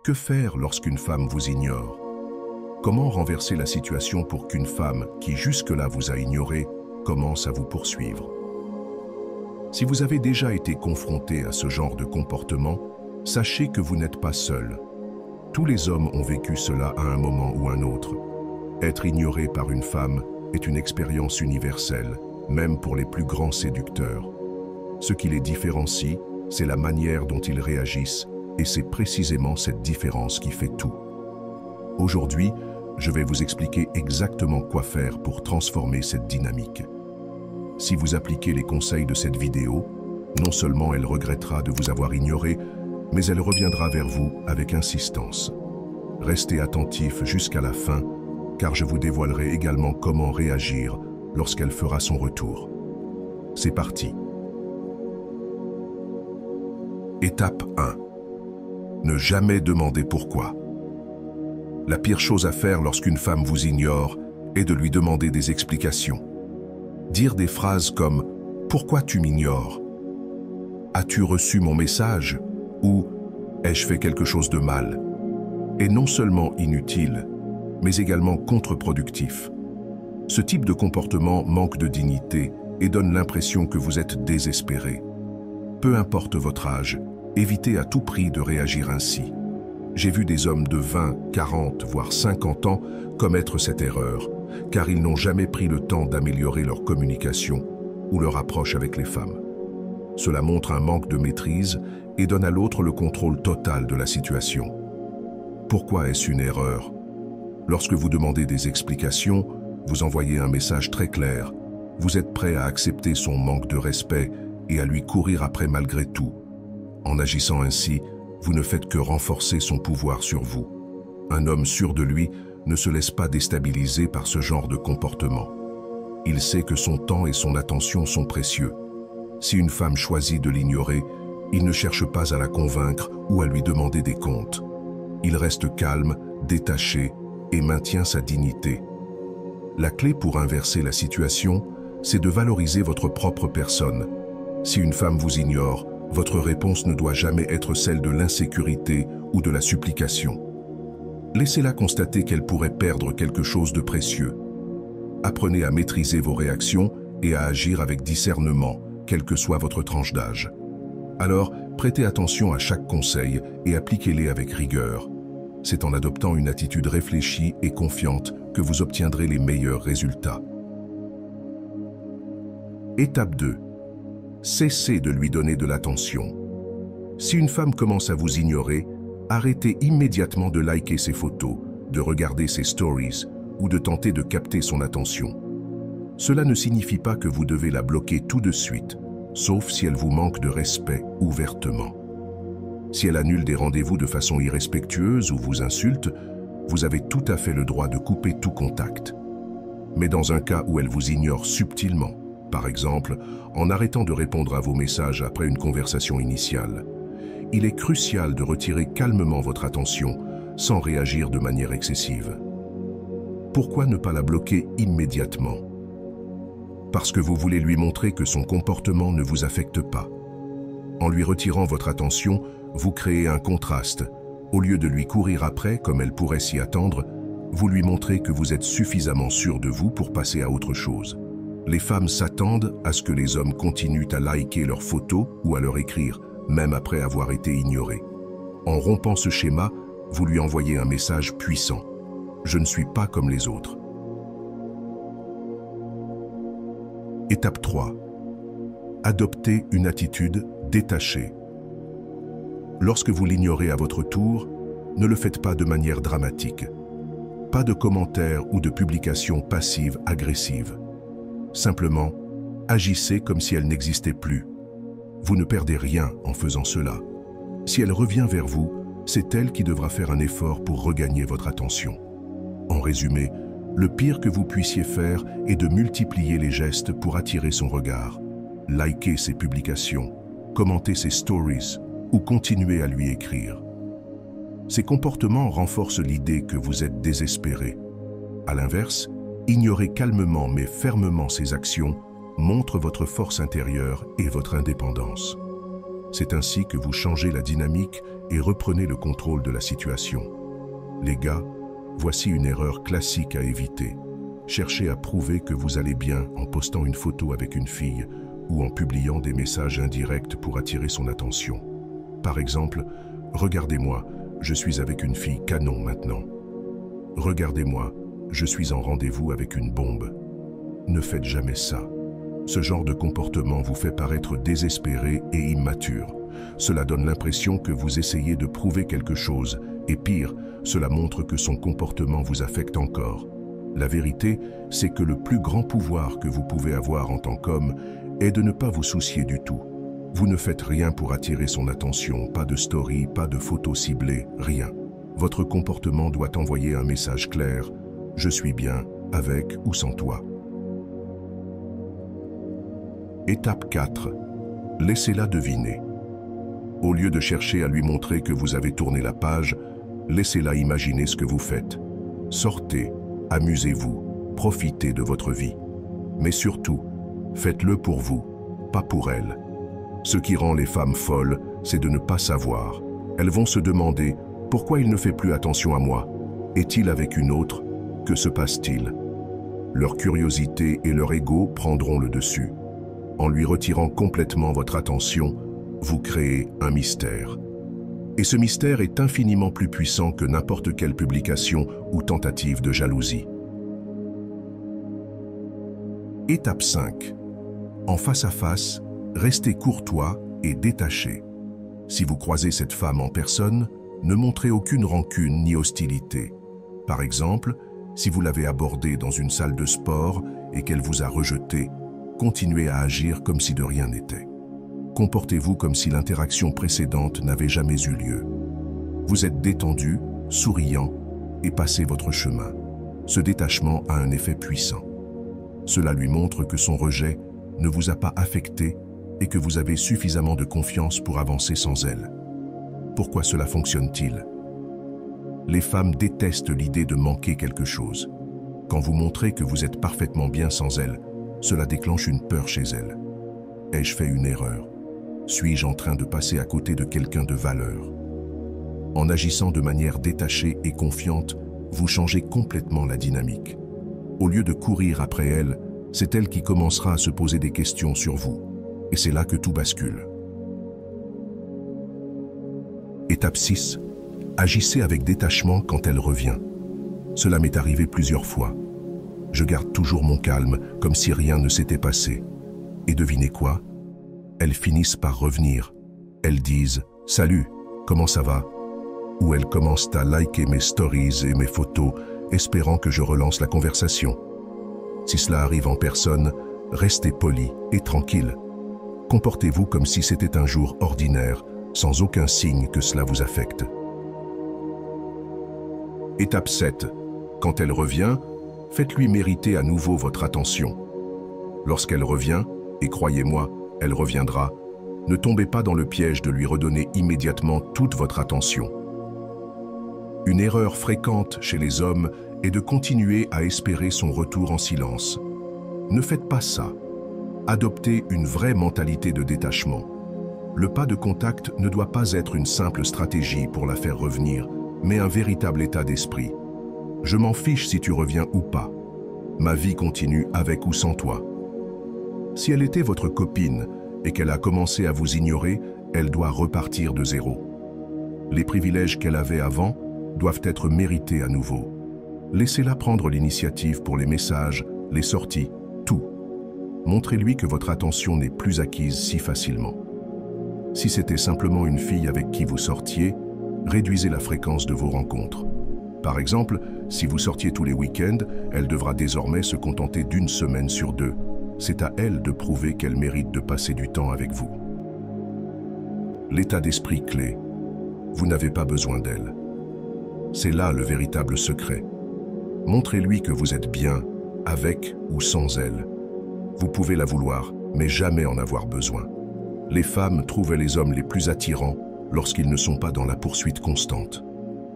Que faire lorsqu'une femme vous ignore? Comment renverser la situation pour qu'une femme qui jusque-là vous a ignoré commence à vous poursuivre? Si vous avez déjà été confronté à ce genre de comportement, sachez que vous n'êtes pas seul. Tous les hommes ont vécu cela à un moment ou un autre. Être ignoré par une femme est une expérience universelle, même pour les plus grands séducteurs. Ce qui les différencie, c'est la manière dont ils réagissent, et c'est précisément cette différence qui fait tout. Aujourd'hui, je vais vous expliquer exactement quoi faire pour transformer cette dynamique. Si vous appliquez les conseils de cette vidéo, non seulement elle regrettera de vous avoir ignoré, mais elle reviendra vers vous avec insistance. Restez attentif jusqu'à la fin, car je vous dévoilerai également comment réagir lorsqu'elle fera son retour. C'est parti. Étape 1. Ne jamais demander pourquoi. La pire chose à faire lorsqu'une femme vous ignore est de lui demander des explications. Dire des phrases comme « Pourquoi tu m'ignores ? As-tu reçu mon message ? » ou « Ai-je fait quelque chose de mal ?» est non seulement inutile, mais également contre-productif. Ce type de comportement manque de dignité et donne l'impression que vous êtes désespéré. Peu importe votre âge, évitez à tout prix de réagir ainsi. J'ai vu des hommes de 20, 40, voire 50 ans commettre cette erreur, car ils n'ont jamais pris le temps d'améliorer leur communication ou leur approche avec les femmes. Cela montre un manque de maîtrise et donne à l'autre le contrôle total de la situation. Pourquoi est-ce une erreur? Lorsque vous demandez des explications, vous envoyez un message très clair. Vous êtes prêt à accepter son manque de respect et à lui courir après malgré tout. En agissant ainsi, vous ne faites que renforcer son pouvoir sur vous. Un homme sûr de lui ne se laisse pas déstabiliser par ce genre de comportement. Il sait que son temps et son attention sont précieux. Si une femme choisit de l'ignorer, il ne cherche pas à la convaincre ou à lui demander des comptes. Il reste calme, détaché et maintient sa dignité. La clé pour inverser la situation, c'est de valoriser votre propre personne. Si une femme vous ignore, votre réponse ne doit jamais être celle de l'insécurité ou de la supplication. Laissez-la constater qu'elle pourrait perdre quelque chose de précieux. Apprenez à maîtriser vos réactions et à agir avec discernement, quelle que soit votre tranche d'âge. Alors, prêtez attention à chaque conseil et appliquez-les avec rigueur. C'est en adoptant une attitude réfléchie et confiante que vous obtiendrez les meilleurs résultats. Étape 2. Cessez de lui donner de l'attention. Si une femme commence à vous ignorer, arrêtez immédiatement de liker ses photos, de regarder ses stories ou de tenter de capter son attention. Cela ne signifie pas que vous devez la bloquer tout de suite, sauf si elle vous manque de respect ouvertement. Si elle annule des rendez-vous de façon irrespectueuse ou vous insulte, vous avez tout à fait le droit de couper tout contact. Mais dans un cas où elle vous ignore subtilement, par exemple en arrêtant de répondre à vos messages après une conversation initiale, il est crucial de retirer calmement votre attention sans réagir de manière excessive. Pourquoi ne pas la bloquer immédiatement? Parce que vous voulez lui montrer que son comportement ne vous affecte pas. En lui retirant votre attention, vous créez un contraste. Au lieu de lui courir après, comme elle pourrait s'y attendre, vous lui montrez que vous êtes suffisamment sûr de vous pour passer à autre chose. Les femmes s'attendent à ce que les hommes continuent à liker leurs photos ou à leur écrire, même après avoir été ignorés. En rompant ce schéma, vous lui envoyez un message puissant. Je ne suis pas comme les autres. Étape 3. Adoptez une attitude détachée. Lorsque vous l'ignorez à votre tour, ne le faites pas de manière dramatique. Pas de commentaires ou de publications passives agressives. Simplement, agissez comme si elle n'existait plus. Vous ne perdez rien en faisant cela. Si elle revient vers vous, c'est elle qui devra faire un effort pour regagner votre attention. En résumé, le pire que vous puissiez faire est de multiplier les gestes pour attirer son regard. Likez ses publications, commentez ses stories ou continuez à lui écrire. Ces comportements renforcent l'idée que vous êtes désespéré. À l'inverse, ignorer calmement mais fermement ces actions montre votre force intérieure et votre indépendance. C'est ainsi que vous changez la dynamique et reprenez le contrôle de la situation. Les gars, voici une erreur classique à éviter. Cherchez à prouver que vous allez bien en postant une photo avec une fille ou en publiant des messages indirects pour attirer son attention. Par exemple, « Regardez-moi, je suis avec une fille canon maintenant. » « Regardez-moi, je suis en rendez-vous avec une bombe. » Ne faites jamais ça. Ce genre de comportement vous fait paraître désespéré et immature. Cela donne l'impression que vous essayez de prouver quelque chose, et pire, cela montre que son comportement vous affecte encore. La vérité, c'est que le plus grand pouvoir que vous pouvez avoir en tant qu'homme est de ne pas vous soucier du tout. Vous ne faites rien pour attirer son attention, pas de story, pas de photos ciblées, rien. Votre comportement doit envoyer un message clair « Je suis bien, avec ou sans toi ». Étape 4. Laissez-la deviner. Au lieu de chercher à lui montrer que vous avez tourné la page, laissez-la imaginer ce que vous faites. Sortez, amusez-vous, profitez de votre vie. Mais surtout, faites-le pour vous, pas pour elle. Ce qui rend les femmes folles, c'est de ne pas savoir. Elles vont se demander « Pourquoi il ne fait plus attention à moi? Est-il avec une autre? Que se passe-t-il » Leur curiosité et leur ego prendront le dessus. En lui retirant complètement votre attention, vous créez un mystère. Et ce mystère est infiniment plus puissant que n'importe quelle publication ou tentative de jalousie. Étape 5. En face à face, restez courtois et détaché. Si vous croisez cette femme en personne, ne montrez aucune rancune ni hostilité. Par exemple, si vous l'avez abordée dans une salle de sport et qu'elle vous a rejeté, continuez à agir comme si de rien n'était. Comportez-vous comme si l'interaction précédente n'avait jamais eu lieu. Vous êtes détendu, souriant et passez votre chemin. Ce détachement a un effet puissant. Cela lui montre que son rejet ne vous a pas affecté et que vous avez suffisamment de confiance pour avancer sans elle. Pourquoi cela fonctionne-t-il? Les femmes détestent l'idée de manquer quelque chose. Quand vous montrez que vous êtes parfaitement bien sans elle, cela déclenche une peur chez elles. Ai-je fait une erreur? Suis-je en train de passer à côté de quelqu'un de valeur? En agissant de manière détachée et confiante, vous changez complètement la dynamique. Au lieu de courir après elle, c'est elle qui commencera à se poser des questions sur vous. Et c'est là que tout bascule. Étape 6. Agissez avec détachement quand elle revient. Cela m'est arrivé plusieurs fois. Je garde toujours mon calme, comme si rien ne s'était passé. Et devinez quoi? Elles finissent par revenir. Elles disent « Salut, comment ça va ?» Ou elles commencent à liker mes stories et mes photos, espérant que je relance la conversation. Si cela arrive en personne, restez poli et tranquille. Comportez-vous comme si c'était un jour ordinaire, sans aucun signe que cela vous affecte. Étape 7. Quand elle revient, faites-lui mériter à nouveau votre attention. Lorsqu'elle revient, et croyez-moi, elle reviendra, ne tombez pas dans le piège de lui redonner immédiatement toute votre attention. Une erreur fréquente chez les hommes est de continuer à espérer son retour en silence. Ne faites pas ça. Adoptez une vraie mentalité de détachement. Le pas de contact ne doit pas être une simple stratégie pour la faire revenir, mais un véritable état d'esprit. Je m'en fiche si tu reviens ou pas. Ma vie continue avec ou sans toi. Si elle était votre copine et qu'elle a commencé à vous ignorer, elle doit repartir de zéro. Les privilèges qu'elle avait avant doivent être mérités à nouveau. Laissez-la prendre l'initiative pour les messages, les sorties, tout. Montrez-lui que votre attention n'est plus acquise si facilement. Si c'était simplement une fille avec qui vous sortiez, réduisez la fréquence de vos rencontres. Par exemple, si vous sortiez tous les week-ends, elle devra désormais se contenter d'une semaine sur 2. C'est à elle de prouver qu'elle mérite de passer du temps avec vous. L'état d'esprit clé. Vous n'avez pas besoin d'elle. C'est là le véritable secret. Montrez-lui que vous êtes bien, avec ou sans elle. Vous pouvez la vouloir, mais jamais en avoir besoin. Les femmes trouvent les hommes les plus attirants lorsqu'ils ne sont pas dans la poursuite constante.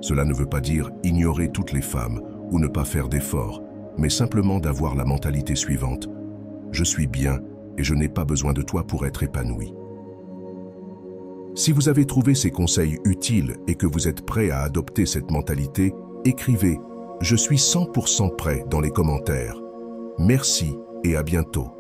Cela ne veut pas dire ignorer toutes les femmes ou ne pas faire d'efforts, mais simplement d'avoir la mentalité suivante. Je suis bien et je n'ai pas besoin de toi pour être épanoui. Si vous avez trouvé ces conseils utiles et que vous êtes prêt à adopter cette mentalité, écrivez « Je suis 100% prêt » dans les commentaires. Merci et à bientôt.